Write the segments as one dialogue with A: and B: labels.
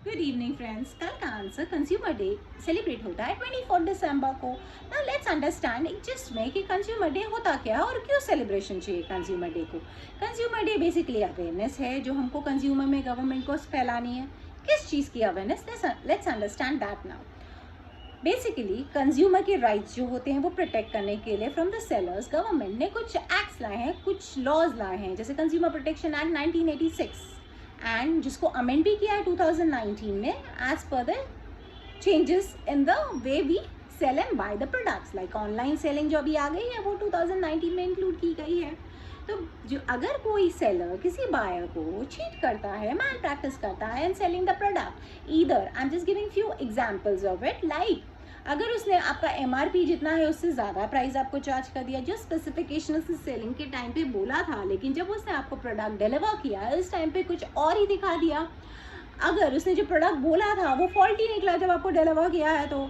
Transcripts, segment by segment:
A: Good evening friends. कल का answer consumer day celebrate होता है 24 दिसंबर को। नाउ लेट्स अंडरस्टैंड एक जिस्ट में कि कंज्यूमर डे होता क्या है और क्यों सेलिब्रेशन चाहिए कंज्यूमर डे को। कंज्यूमर डे बेसिकली अवेयरनेस है जो हमको कंज्यूमर में गवर्नमेंट को फैलानी है। किस चीज़ की awareness? Let's understand that now. Basically consumer के राइट्स जो होते हैं वो प्रोटेक्ट करने के लिए फ्रॉम द सेलर्स गवर्नमेंट ने कुछ एक्ट्स लाए हैं, कुछ लॉज लाए हैं, जैसे कंज्यूमर प्रोटेक्शन एक्ट 1986 एंड जिसको अमेंड भी किया है 2019 में as per the changes in the way we sell and buy the products. Like online selling जो अभी आ गई है वो 2019 में इंक्लूड की गई है। तो जो अगर कोई सेलर किसी बायर को चीट करता है, मैल प्रैक्टिस करता है and selling the product, either I am just giving few examples of it, like अगर उसने आपका एमआरपी जितना है उससे ज़्यादा प्राइस आपको चार्ज कर दिया, जो स्पेसिफिकेशन उसने सेलिंग के टाइम पे बोला था, लेकिन जब उसने आपको प्रोडक्ट डिलीवर किया इस टाइम पे कुछ और ही दिखा दिया, अगर उसने जो प्रोडक्ट बोला था वो फॉल्टी निकला जब आपको डिलीवर किया है, तो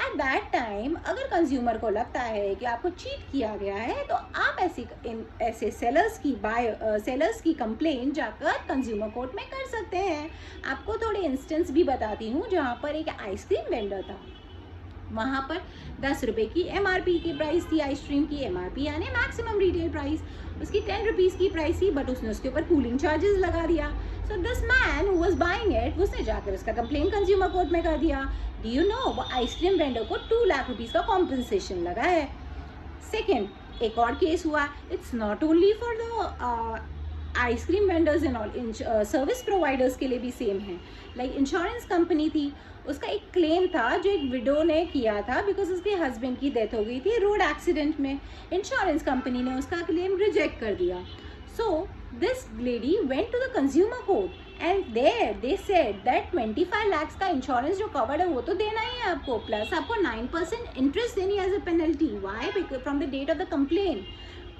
A: एट दैट टाइम अगर कंज्यूमर को लगता है कि आपको चीट किया गया है तो आप ऐसे सेलर्स की कंप्लेंट जाकर कंज्यूमर कोर्ट में कर सकते हैं। आपको थोड़े इंस्टेंस भी बताती हूँ जहाँ पर एक आइसक्रीम वेंडर था, वहाँ पर 10 रुपये की एमआरपी की प्राइस थी, आइसक्रीम की एमआरपी यानी मैक्सिमम रिटेल प्राइस उसकी 10 रुपीज़ की प्राइस थी, बट उसने उसके ऊपर कूलिंग चार्जेस लगा दिया। So this man who was buying it, उसने जाकर उसका कंप्लेन कंज्यूमर कोर्ट में कर दिया। डू यू नो वो आइसक्रीम वेंडर को 2 लाख रुपीज़ का कॉम्पनसेशन लगा है। सेकेंड, एक और केस हुआ, it's not only for the ice cream vendors and all, service providers के लिए भी सेम है। लाइक इंश्योरेंस कंपनी थी, उसका एक क्लेम था जो एक विडो ने किया था बिकॉज उसके हस्बैंड की डेथ हो गई थी रोड एक्सीडेंट में। इंश्योरेंस कंपनी ने उसका क्लेम रिजेक्ट कर दिया। So this lady went to the consumer court and there they said that 25 lakhs का इंश्योरेंस जो कवर्ड है वो तो देना ही है आपको, प्लस आपको 9% इंटरेस्ट देनी as a penalty. Why? Because from the date of the complain,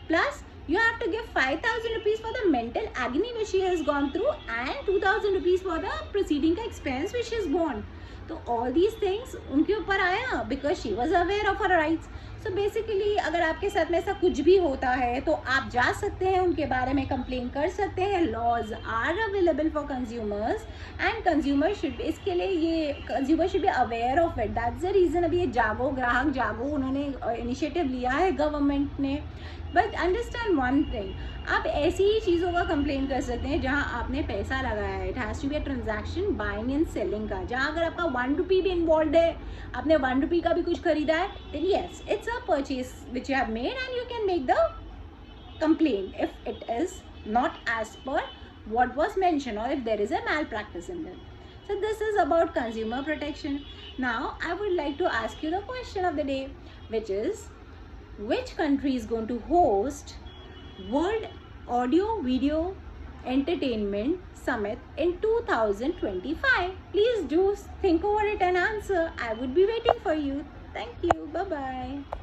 A: plus you have to give 5,000 rupees for the mental agony which she has gone through and 2,000 rupees for the proceeding का expense which is borne. तो all these things उनके ऊपर आया because she was aware of her rights. So basically अगर आपके साथ में ऐसा कुछ भी होता है तो आप जा सकते हैं, उनके बारे में कंप्लेन कर सकते हैं। Laws are available for consumers and consumer should, इसके लिए ये consumer should be aware of it. That's the reason अभी ये जागो ग्राहक जागो उन्होंने इनिशिएटिव लिया है गवर्नमेंट ने। बट अंडरस्टैंड वन थिंग, आप ऐसी ही चीज़ों का कंप्लेन कर सकते हैं जहां आपने पैसा लगाया है। It has to be a transaction buying and selling का, जहां अगर आपका 1 रुपी भी इन्वॉल्व है, आपने 1 रुपी का भी कुछ खरीदा है, then yes it's a purchase which you have made and you can make the complaint if it is not as per what was mentioned or if there is a malpractice in them. So this is about consumer protection. Now I would like to ask you the question of the day, which is which country is going to host World Audio Video Entertainment Summit in 2025? Please do think over it and answer. I would be waiting for you. Thank you. Bye bye.